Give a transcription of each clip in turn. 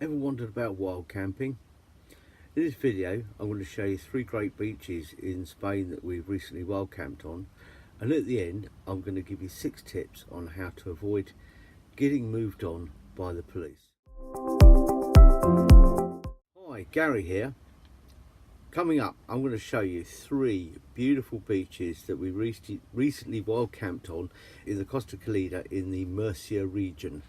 Ever wondered about wild camping? In this video I'm going to show you 3 great beaches in Spain that we've recently wild camped on, and at the end I'm going to give you 6 tips on how to avoid getting moved on by the police. Hi, Gary here. Coming up I'm going to show you 3 beautiful beaches that we recently wild camped on in the Costa Calnegre in the Murcia region.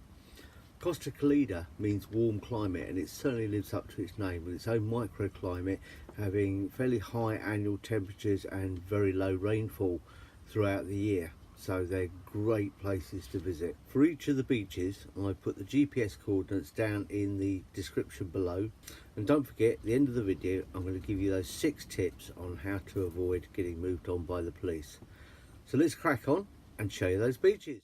Costa Calnegre means warm climate, and it certainly lives up to its name with its own microclimate, having fairly high annual temperatures and very low rainfall throughout the year. So they're great places to visit. For each of the beaches I put the GPS coordinates down in the description below, and don't forget at the end of the video I'm going to give you those 6 tips on how to avoid getting moved on by the police. So let's crack on and show you those beaches.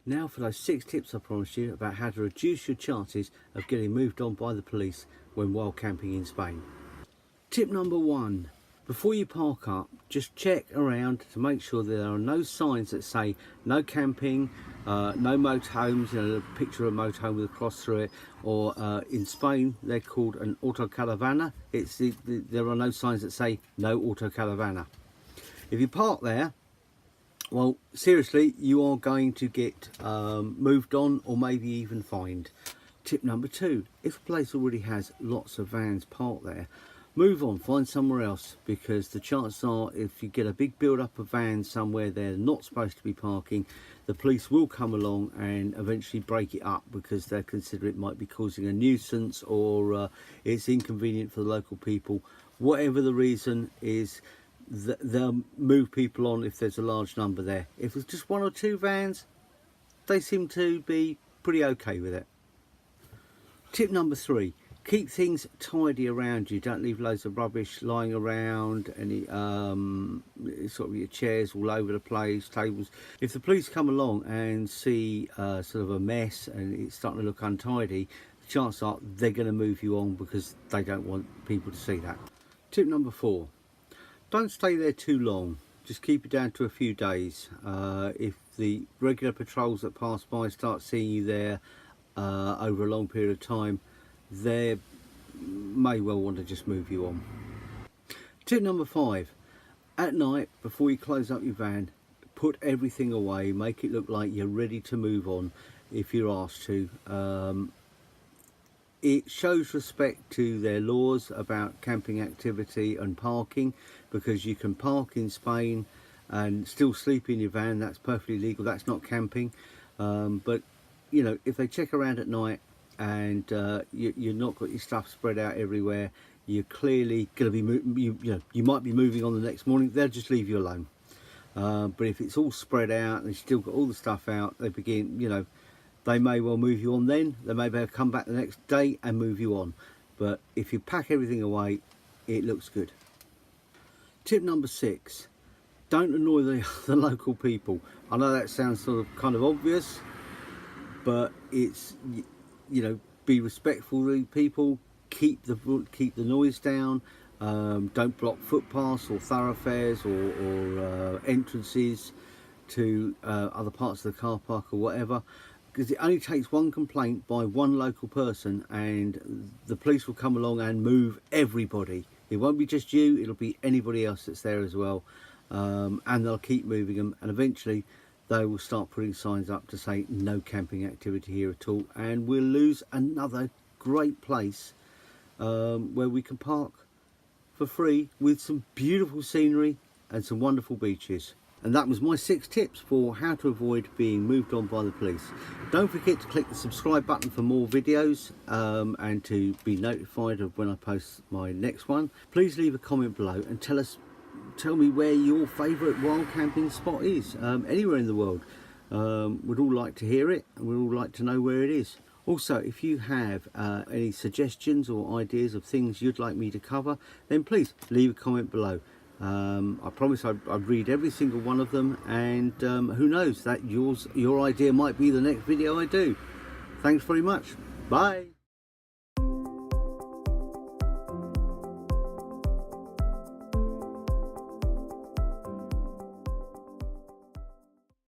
Now for those 6 tips I promised you about how to reduce your chances of getting moved on by the police when wild camping in Spain. Tip number 1. Before you park up, just check around to make sure there are no signs that say no camping, no motorhomes, a picture of a motorhome with a cross through it, or in Spain they're called an autocaravana. There are no signs that say no autocaravana. If you park there, well, seriously, you are going to get moved on or maybe even fined. Tip number 2, if a place already has lots of vans parked there, move on, find somewhere else, because the chances are if you get a big build up of vans somewhere they're not supposed to be parking, the police will come along and eventually break it up because they consider it might be causing a nuisance, or it's inconvenient for the local people. Whatever the reason is, they'll move people on if there's a large number there. If it's just 1 or 2 vans, they seem to be pretty okay with it. Tip number 3, keep things tidy around you. Don't leave loads of rubbish lying around, any sort of your chairs all over the place, tables. If the police come along and see sort of a mess and it's starting to look untidy, the chances are they're going to move you on because they don't want people to see that. Tip number 4, don't stay there too long. Just keep it down to a few days. If the regular patrols that pass by start seeing you there over a long period of time, they may well want to just move you on. Tip number 5, at night before you close up your van, put everything away. Make it look like you're ready to move on if you're asked to. It shows respect to their laws about camping activity and parking, because you can park in Spain and still sleep in your van. That's perfectly legal. That's not camping. But you know, if they check around at night and you're not got your stuff spread out everywhere, you're clearly going to be you might be moving on the next morning, they'll just leave you alone. But if it's all spread out and you've still got all the stuff out, they begin, you know, they may well move you on then. They may be able to come back the next day and move you on. But if you pack everything away, it looks good. Tip number 6, don't annoy the local people. I know that sounds sort of kind of obvious, but it's, you know, be respectful of people, keep the noise down, don't block footpaths or thoroughfares or entrances to other parts of the car park or whatever, because it only takes one complaint by one local person and the police will come along and move everybody. It won't be just you, it'll be anybody else that's there as well, and they'll keep moving them, and eventually they will start putting signs up to say no camping activity here at all, and we'll lose another great place where we can park for free with some beautiful scenery and some wonderful beaches. And that was my 6 tips for how to avoid being moved on by the police. Don't forget to click the subscribe button for more videos and to be notified of when I post my next one. Please leave a comment below and tell me where your favourite wild camping spot is, anywhere in the world. We'd all like to hear it, and we'd all like to know where it is. Also, if you have any suggestions or ideas of things you'd like me to cover, then please leave a comment below. I promise I'd read every single one of them, and who knows, that your idea might be the next video I do. Thanks very much. Bye.